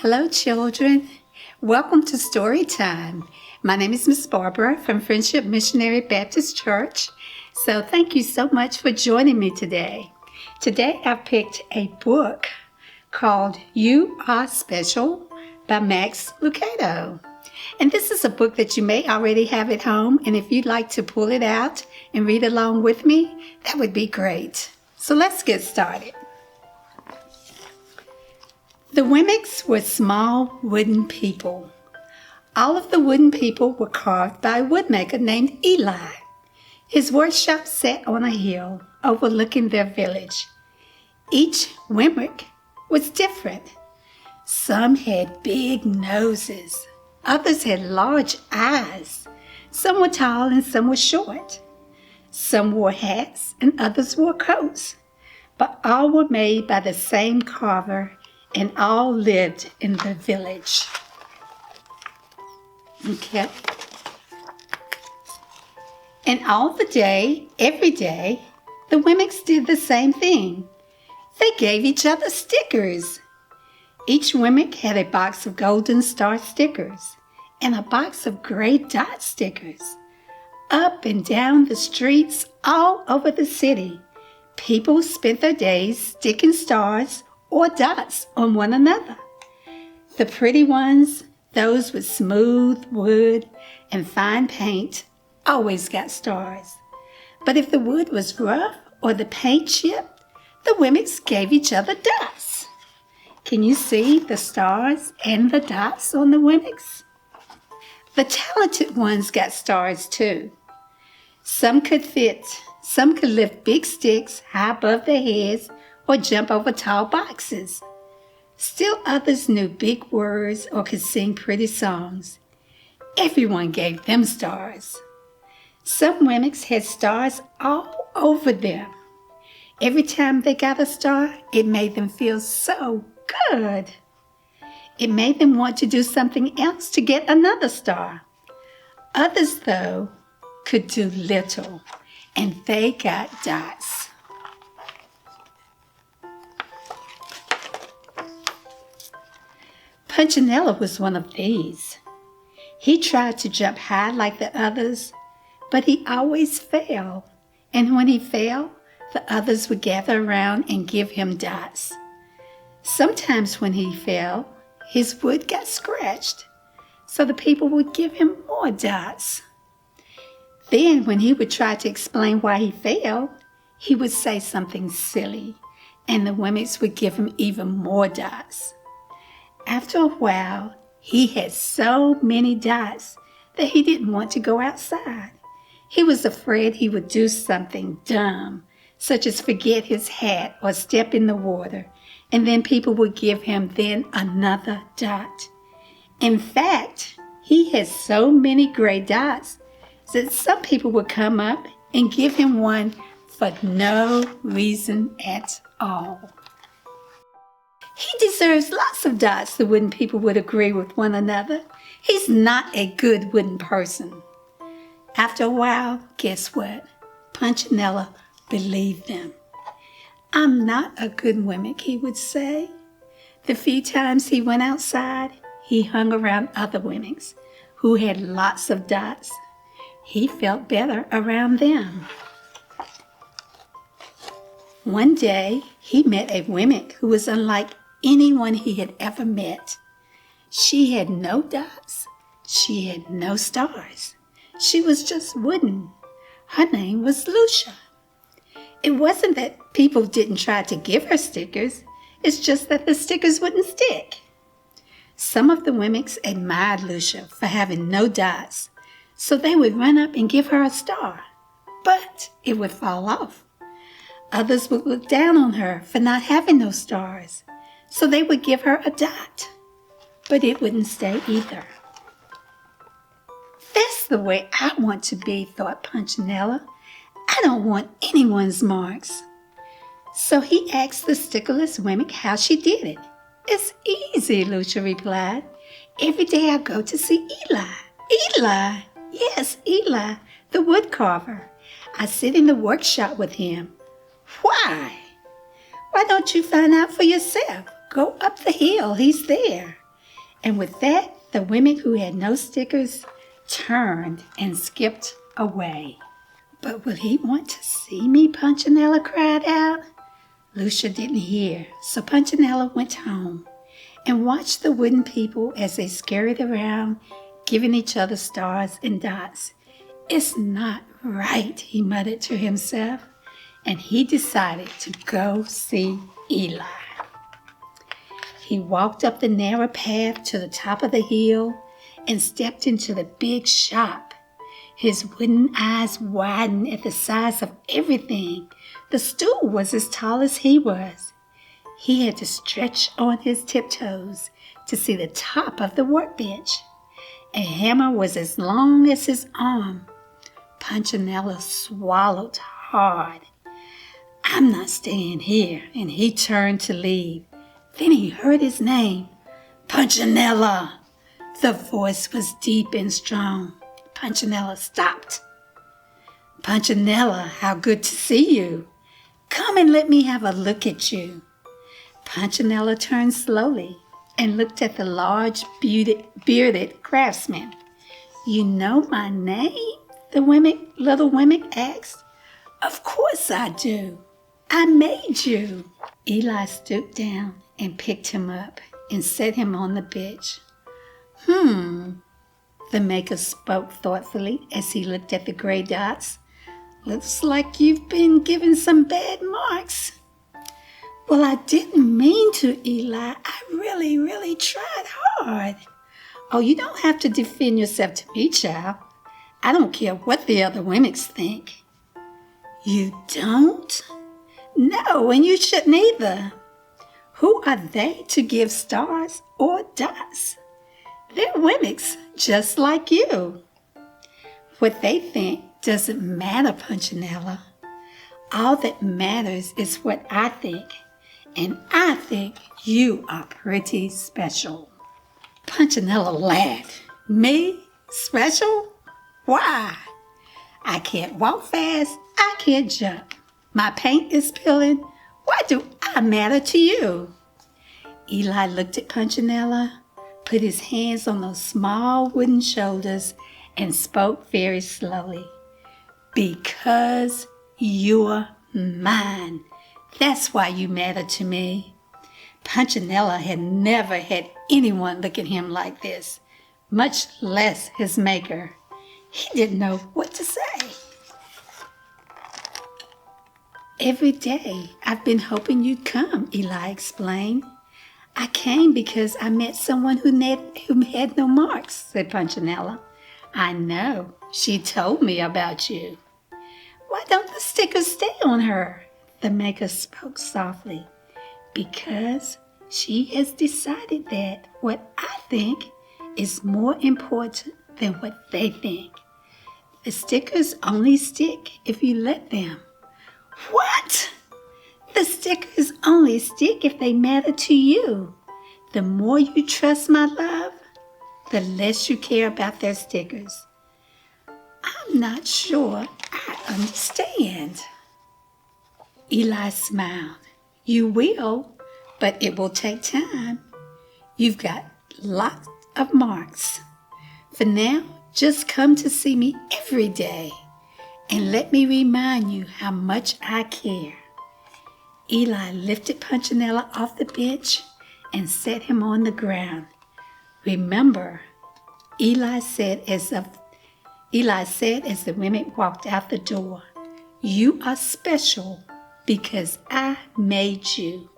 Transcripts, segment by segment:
Hello, children. Welcome to Story Time. My name is Miss Barbara from Friendship Missionary Baptist Church. So thank you so much for joining me today. Today I've picked a book called You Are Special by Max Lucado. And this is a book that you may already have at home. And if you'd like to pull it out and read along with me, that would be great. So let's get started. The Wemmicks were small wooden people. All of the wooden people were carved by a woodmaker named Eli. His workshop sat on a hill overlooking their village. Each Wemmick was different. Some had big noses. Others had large eyes. Some were tall and some were short. Some wore hats and others wore coats. But all were made by the same carver, and all lived in the village. Okay. And all the day, every day, the Wemmicks did the same thing. They gave each other stickers. Each Wemmick had a box of golden star stickers and a box of gray dot stickers. Up and down the streets all over the city, people spent their days sticking stars or dots on one another. The pretty ones, those with smooth wood and fine paint, always got stars. But if the wood was rough or the paint chipped, the Wemmicks gave each other dots. Can you see the stars and the dots on the Wemmicks? The talented ones got stars too. Some could lift big sticks high above their heads or jump over tall boxes. Still others knew big words or could sing pretty songs. Everyone gave them stars. Some Wemmicks had stars all over them. Every time they got a star, it made them feel so good. It made them want to do something else to get another star. Others, though, could do little, and they got dots. Punchinello was one of these. He tried to jump high like the others, but he always fell. And when he fell, the others would gather around and give him dots. Sometimes when he fell, his wood got scratched, so the people would give him more dots. Then when he would try to explain why he fell, he would say something silly, and the Wemmicks would give him even more dots. After a while, he had so many dots that he didn't want to go outside. He was afraid he would do something dumb, such as forget his hat or step in the water, and then people would give him then another dot. In fact, he had so many gray dots that some people would come up and give him one for no reason at all. He deserves lots of dots, the wooden people would agree with one another. He's not a good wooden person. After a while, guess what? Punchinello believed them. I'm not a good Wemmick, he would say. The few times he went outside, he hung around other Wemmicks who had lots of dots. He felt better around them. One day, he met a Wemmick who was unlike anyone he had ever met. She had no dots. She had no stars. She was just wooden. Her name was Lucia. It wasn't that people didn't try to give her stickers. It's just that the stickers wouldn't stick. Some of the Wemmicks admired Lucia for having no dots, so they would run up and give her a star, but it would fall off. Others would look down on her for not having no stars, so they would give her a dot, but it wouldn't stay either. That's the way I want to be, thought Punchinello. I don't want anyone's marks. So he asked the stickerless Wemmick how she did it. It's easy, Lucia replied. Every day I go to see Eli. Eli? Yes, Eli, the wood carver. I sit in the workshop with him. Why? Why don't you find out for yourself? Go up the hill, he's there. And with that, the women who had no stickers turned and skipped away. But will he want to see me? Punchinello cried out. Lucia didn't hear, so Punchinello went home and watched the wooden people as they scurried around, giving each other stars and dots. It's not right, he muttered to himself, and he decided to go see Eli. He walked up the narrow path to the top of the hill and stepped into the big shop. His wooden eyes widened at the size of everything. The stool was as tall as he was. He had to stretch on his tiptoes to see the top of the workbench. A hammer was as long as his arm. Punchinello swallowed hard. I'm not staying here, and he turned to leave. Then he heard his name, Punchinello. The voice was deep and strong. Punchinello stopped. Punchinello, how good to see you. Come and let me have a look at you. Punchinello turned slowly and looked at the large, bearded craftsman. You know my name? The little Wemmick asked. Of course I do. I made you. Eli stooped down and picked him up and set him on the bench. The maker spoke thoughtfully as he looked at the gray dots. Looks like you've been given some bad marks. Well, I didn't mean to, Eli. I really tried hard. Oh, you don't have to defend yourself to me, child. I don't care what the other Wemmicks think. You don't? No, and you shouldn't either. Who are they to give stars or dots? They're Wemmicks, just like you. What they think doesn't matter, Punchinello. All that matters is what I think, and I think you are pretty special. Punchinello laughed. Me? Special? Why? I can't walk fast. I can't jump. My paint is peeling. Why do I matter to you? Eli looked at Punchinello, put his hands on those small wooden shoulders, and spoke very slowly. Because you're mine. That's why you matter to me. Punchinello had never had anyone look at him like this, much less his maker. He didn't know what to say. Every day I've been hoping you'd come, Eli explained. I came because I met someone who had no marks, said Punchinello. I know. She told me about you. Why don't the stickers stay on her? The maker spoke softly. Because she has decided that what I think is more important than what they think. The stickers only stick if you let them. What? The stickers only stick if they matter to you. The more you trust my love, the less you care about their stickers. I'm not sure I understand. Eli smiled. You will, but it will take time. You've got lots of marks. For now, just come to see me every day and let me remind you how much I care. Eli lifted Punchinello off the bench and set him on the ground. Remember, Eli said as the Wemmick walked out the door, you are special because I made you,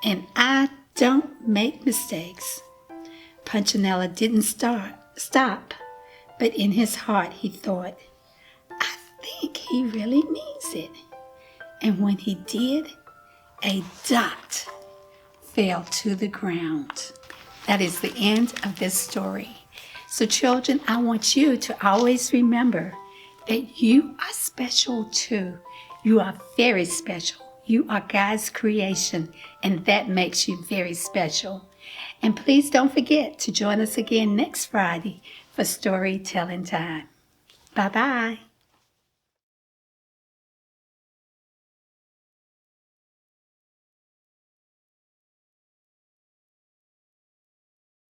and I don't make mistakes. Punchinello didn't stop, but in his heart he thought, I think he really means it. And when he did, a dot fell to the ground. That is the end of this story. So children, I want you to always remember that you are special too. You are very special. You are God's creation, and that makes you very special. And please don't forget to join us again next Friday for Storytelling Time. Bye-bye.